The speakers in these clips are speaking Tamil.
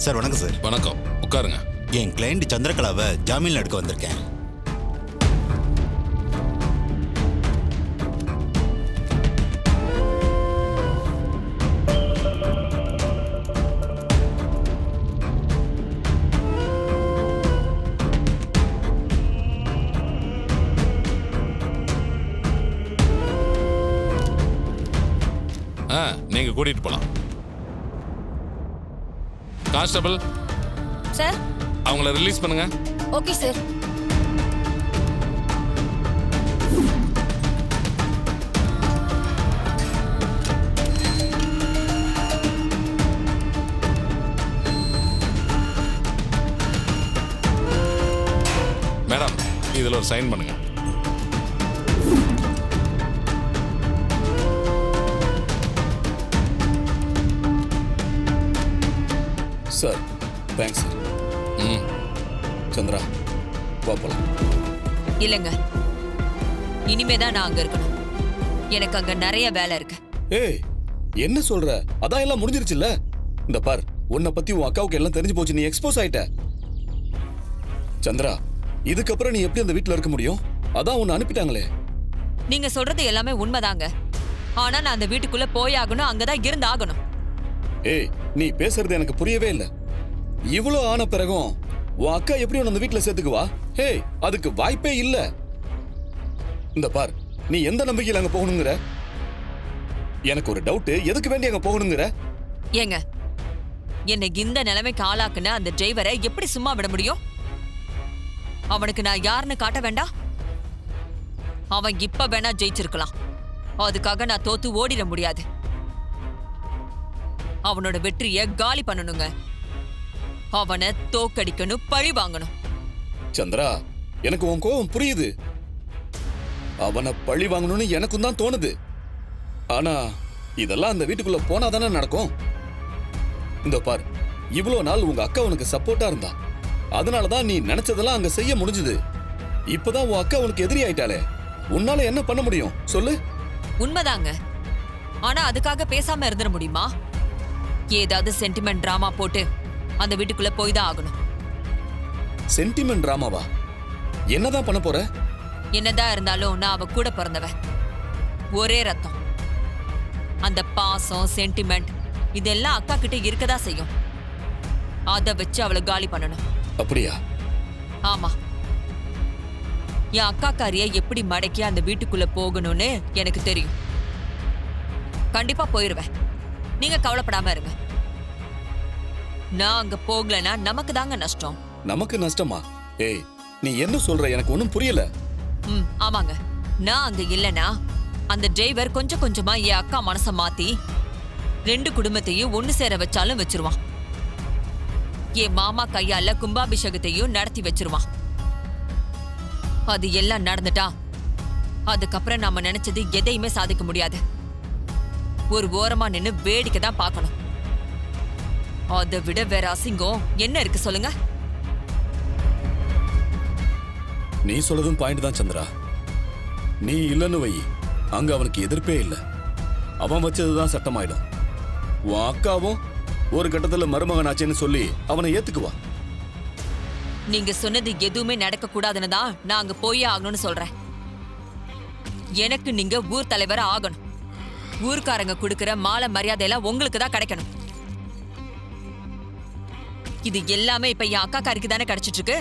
சார் வணக்கம் சார். வணக்கம், உட்காருங்க. என் கிளைண்ட் சந்திரகலாவை ஜாமீன்ல எடுக்க வந்திருக்கேன். நீங்க கூட்டிட்டு போலாம். கான்ஸ்டபிள் சார், அவங்கள ரிலீஸ் பண்ணுங்க. Okay sir. மேடம், இதுல ஒரு சைன் பண்ணுங்க. Sir, thanks sir. சந்திரா, போலாம். இல்லைங்க, இனிமேதான் நான் அங்க இருக்கணும். எனக்கு அங்க நிறைய வேலை இருக்கு. ஏய், என்ன சொல்ற? அதான் எல்லாம் முடிஞ்சிருச்சுல்ல. இந்த பார், உன்னை பத்தி உன் அக்காவுக்கு எல்லாம் தெரிஞ்சு போச்சு. நீ எக்ஸ்போஸ் ஆயிட்ட. சந்திரா, இதுக்கப்புறம் நீ எப்படி அந்த வீட்டுல இருக்க முடியும்? அதான் உன்னை அனுப்பிட்டாங்களே. நீங்க சொல்றது எல்லாமே உண்மைதாங்க. ஆனா நான் அந்த வீட்டுக்குள்ள போயாகணும், அங்கதான் இருந்து ஆகணும். ஏய், நீ பேசுறது எனக்கு புரியவே இல்ல. இவ்வளவு ஆன பிறகும் உன் அக்கா எப்படி உன்னை அந்த வீட்டுல சேர்த்துக்குவா? ஏய், அதுக்கு வாய்ப்பே இல்ல. இந்த பார், நீ எந்த நம்பிக்கையில அங்க போகணுங்கிற? எனக்கு ஒரு டவுட், எதுக்கு வேண்டி அங்க போகணுங்கிற? ஏங்க, என்னை இந்த நிலைமைக்கு ஆளாக்குன அந்த டிரைவரை எப்படி சும்மா விட முடியும்? அவனுக்கு நான் யாருன்னு காட்ட வேண்டாம்? அவன் இப்ப வேணா ஜெயிச்சிருக்கலாம். அதுக்காக நான் தோத்து ஓடிட முடியாது. அவனோட வெற்றியை காலி பண்ணணுங்க. அவனை தோக்கடிக்கணும், பழி வாங்கணும். சந்திரா, எனக்கு உன் கோபம் புரியுது. அவனை பழி வாங்கணும்னு எனக்கும் தான் தோணுது. ஆனா இதெல்லாம் அந்த வீட்டுக்குள்ள போனாதானே நடக்கும். இந்த பார், இவ்வளவு நாள் உங்க அக்கா உனக்கு சப்போர்ட்டா இருந்தா. அதனாலதான் நீ நினைச்சதெல்லாம் அங்க செய்ய முடிஞ்சது. இப்பதான் உன் அக்கா உனக்கு எதிரி ஆயிட்டாளே. உன்னால என்ன பண்ண முடியும் சொல்லு? உண்மைதாங்க. ஆனா அதுக்காக பேசாம இருந்துட முடியுமா? ஏதாவது சென்டிமெண்ட் டிராமா போட்டு அந்த வீட்டுக்குள்ள போய் தான் ஆகணும். சென்டிமெண்ட் டிராமாவா? என்னதான் பண்ண போற? என்னதான் இருந்தாலும் நான் அவ கூட பிறந்தவ. ஒரே ரத்தம். அந்த பாசம், சென்டிமெண்ட் இதெல்லாம் அக்கா கிட்ட இருக்கதா செய்யும். அத வச்சு அவளை காலி பண்ணணும். அப்படியா? ஆமா. என் அக்காக்காரிய எப்படி மடக்கி அந்த வீட்டுக்குள்ள போகணும்னு எனக்கு தெரியும். கண்டிப்பா போயிருவேன். நீங்க கவலைப்படாம இருங்க. நான் அங்க போகலனா நமக்கு தாங்க நஷ்டம். நமக்கு நஷ்டமா? ஏய், நீ என்ன சொல்ற? எனக்கு ஒண்ணும் புரியல. ஆமாங்க. நான் அங்க இல்லனா அந்த டிரைவர் கொஞ்சம் கொஞ்சமா என் அக்கா மனச மாத்தி 2 குடும்பத்தையும் ஒண்ணு சேர வச்சாலும் வச்சிருவான். என் மாமா கையால கும்பாபிஷேகத்தையும் நடத்தி வச்சிருவான். அது எல்லாம் நடந்துட்டா அதுக்கப்புறம் நாம நினைச்சது எதையுமே சாதிக்க முடியாது. ஒரு ஓரமா நின்னு வேடிக்கை தான் பார்க்கணும். அதை விட வேற அசிங்கம் என்ன இருக்கு சொல்லுங்க? நீ சொல்றதும் பாயிண்ட் தான் சந்திரா. நீ இல்லன்னு வை, அங்க அவனுக்கு எதிர்ப்பே இல்ல. அவன் வச்சதுதான் சட்டமாயிடும். உன் அக்காவும் ஒரு கட்டத்துல மருமகனாச்சேன்னு சொல்லி அவனை ஏத்துக்குவா. நீங்க சொன்னது எதுவுமே நடக்க கூடாதுன்னு தான் நான் அங்க போயே ஆகணும்னு சொல்றேன். எனக்கு நீங்க ஊர் தலைவரா ஆகணும். ஊர்க்காரங்க கொடுக்கிற மாலை மரியாதை எல்லாம் உங்களுக்கு தான் கிடைக்கணும். இது எல்லாமே இப்ப என் அக்காக்காரிக்கு தானே கிடைச்சிட்டு இருக்கு.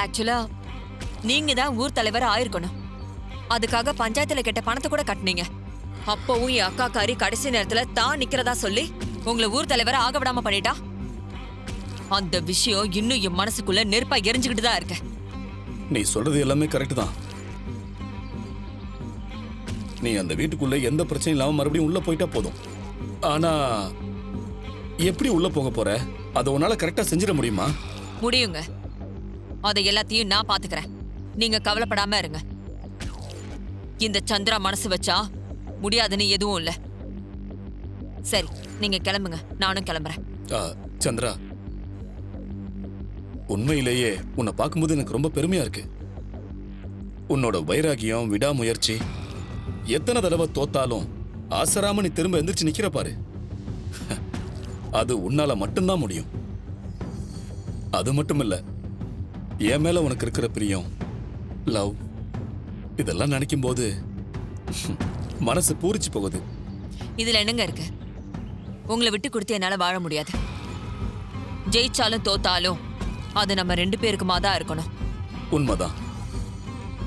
ஆக்சுவலா நீங்க தான் ஊர் தலைவர் ஆயிருக்கணும். அதுக்காக பஞ்சாயத்துல கேட்ட பணத்தை கூட கட்டினீங்க. அப்பவும் என் அக்காக்காரி கடைசி நேரத்துல தான் நிக்கிறதா சொல்லி உங்களை ஊர் தலைவரை ஆக விடாம பண்ணிட்டா. அந்த விஷயம் இன்னும் என் மனசுக்குள்ள நெருப்பா எரிஞ்சுக்கிட்டு தான் இருக்க. நீ சொல்றது எல்லாமே கரெக்ட் தான். நீ அந்த வீட்டுக்குள்ள எந்த பிரச்சனையும் இல்லாம மறுபடியும் உள்ள போயிட்டா போதும். ஆனா எப்படி உள்ள போக போற? அதை உன்னால கரெக்டா செஞ்சிட முடியுமா? முடியுங்க. அதை எல்லாத்தையும் நான் பாத்துக்கிறேன். நீங்க கவலைப்படாம இருங்க. இந்த சந்திரா மனசு வச்சா முடியாதுன்னு எதுவும் இல்ல. சரி, நீங்க கிளம்புங்க, நானும் கிளம்புறேன். சந்திரா, உண்மையிலேயே உன்னை பார்க்கும்போது எனக்கு ரொம்ப பெருமையா இருக்கு. உன்னோட வைராகியம், விடாமுயற்சி, எத்தனை தடவை தோத்தாலும் ஆசராம நீ திரும்ப எந்திரிச்சு நிக்கிற பாரு. அது உன்னால மட்டும்தான் முடியும். அது மட்டும் இல்ல, என் மேல உனக்கு இருக்கிற பிரியம், லவ், இதெல்லாம் நினைக்கும் போது மனசு பூரிச்சு போகுது. இதுல என்னங்க இருக்கு? உங்களை விட்டு கொடுத்து என்னால வாழ முடியாது. ஜெயிச்சாலும் தோத்தாலும் அது நம்ம 2 பேருக்குமா தான் இருக்கணும். உண்மைதான்.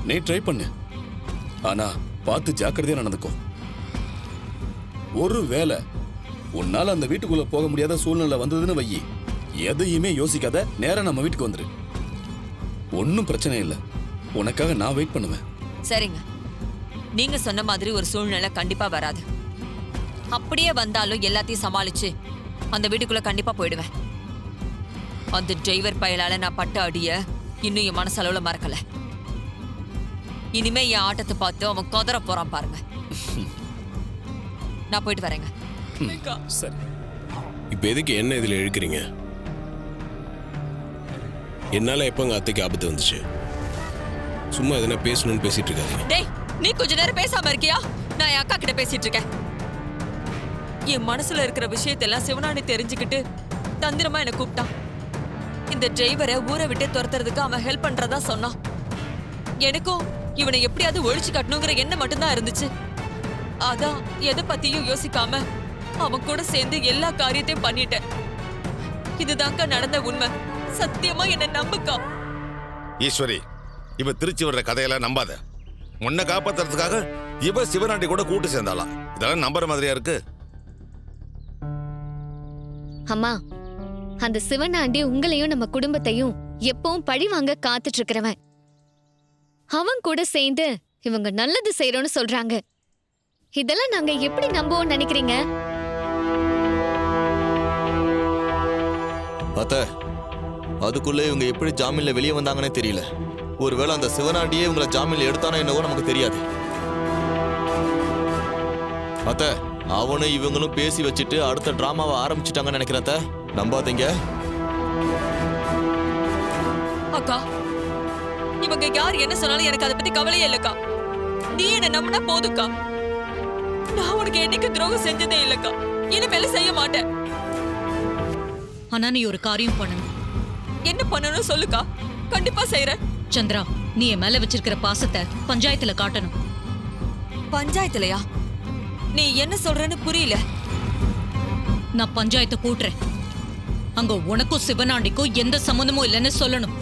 நீ ட்ரை பண்ணு, ஆனா பார்த்து ஜாக்கிரதையா நடந்துக்கோ. ஒரு வேளை உன்னால அந்த வீட்டுக்குள்ள போக முடியாத சூழ்நிலை வந்ததுன்னு வையி, எதையுமே யோசிக்காத நேரா நம்ம வீட்டுக்கு வந்துரு. ஒன்னும் பிரச்சனை இல்லை, உனக்காக நான் வெயிட் பண்ணுவேன். சரிங்க, நீங்க சொன்ன மாதிரி ஒரு சூழ்நிலை கண்டிப்பா வராது. அப்படியே வந்தாலும் எல்லாத்தையும் சமாளிச்சு அந்த வீட்டுக்குள்ள கண்டிப்பா போயிடுவேன். அந்த டிரைவர் பயலால நான் பட்ட அடிய இன்னும் என் மனசளவுல மறக்கல. இனிமே என் ஆட்டத்தை பார்த்து அவன் கொதற போறான் பாருங்க. நான் போயிட்டு வரேங்க. சரி, இப்ப எதுக்கு என்ன இதுல இழுக்கிறீங்க? என்னால எப்ப உங்க அத்தைக்கு ஆபத்து வந்துச்சு? சும்மா எதனா பேசணும்னு பேசிட்டு இருக்காதீங்க. டேய், நீ கொஞ்ச நேரம் பேசாம இருக்கியா? நான் என் அக்கா கிட்ட பேசிட்டு இருக்கேன். என் மனசுல இருக்கிற விஷயத்தெல்லாம் சிவனானி தெரிஞ்சுக்கிட்டு தந்திரமா என்ன கூப்பிட்டான். இந்த டிரைவரை ஊரை விட்டு துரத்துறதுக்கு அவன் ஹெல்ப் பண்றதா சொன்னான். எனக்கும் இவனை எப்படியாவது ஒழிச்சு கட்டணுங்கிற எண்ணம் மட்டும்தான் இருந்துச்சு. அதான் எதை பத்தியும் யோசிக்காம அவன் கூட சேர்ந்து எல்லா காரியத்தையும் பண்ணிட்டேன். இதுதாங்க நடந்த உண்மை. சத்தியமா என்ன நம்புக்கா. ஈஸ்வரி, இவ திருச்சி வர்ற கதையெல்லாம் நம்பாத. உன்னை காப்பாத்துறதுக்காக இவ சிவனாண்டி கூட கூட்டு சேர்ந்தாலாம். இதெல்லாம் நம்புற மாதிரியா இருக்கு? அம்மா, அந்த சிவனாண்டி உங்களையும் நம்ம குடும்பத்தையும் எப்பவும் பழி வாங்க காத்துட்டு இருக்கிறவன். அவன் கூட சேர்ந்து இவங்க நல்லது செய்யறோம்னு சொல்றாங்க. இதெல்லாம் நாங்க எப்படி நம்புவோம் நினைக்கிறீங்க? அத்த, அதுக்குள்ள இவங்க எப்படி ஜாமீன்ல வெளியே வந்தாங்கன்னே தெரியல. ஒருவேளை அந்த சிவனாண்டியே இவங்களை ஜாமீன்ல எடுத்தானோ என்னவோ நமக்கு தெரியாது. அத்த, அவனும் இவங்களும் பேசி வச்சுட்டு அடுத்த டிராமாவை ஆரம்பிச்சுட்டாங்கன்னு நினைக்கிறேன். அத்த, நம்பாதீங்க. அக்கா, இவங்க யார் என்ன சொன்னாலும் எனக்கு அதை பத்தி கவலையே இல்லக்கா. நீ என்ன நம்பினா போதுக்கா. நான் உனக்கு என்னைக்கு துரோகம் செஞ்சதே இல்லக்கா, இனிமேல செய்ய மாட்டேன். ஆனா நீ ஒரு காரியம் பண்ணணும். என்ன பண்ணணும் சொல்லுக்கா, கண்டிப்பா செய்யறேன். சந்திரா, நீ என் மேல வச்சிருக்கிற பாசத்தை பஞ்சாயத்துல காட்டணும். பஞ்சாயத்துலயா? நீ என்ன சொல்றன்னு புரியல. நான் பஞ்சாயத்தை கூட்டுறேன். அங்க உனக்கும் சிவனாண்டிக்கும் எந்த சம்மந்தமும் இல்லைன்னு சொல்லணும்.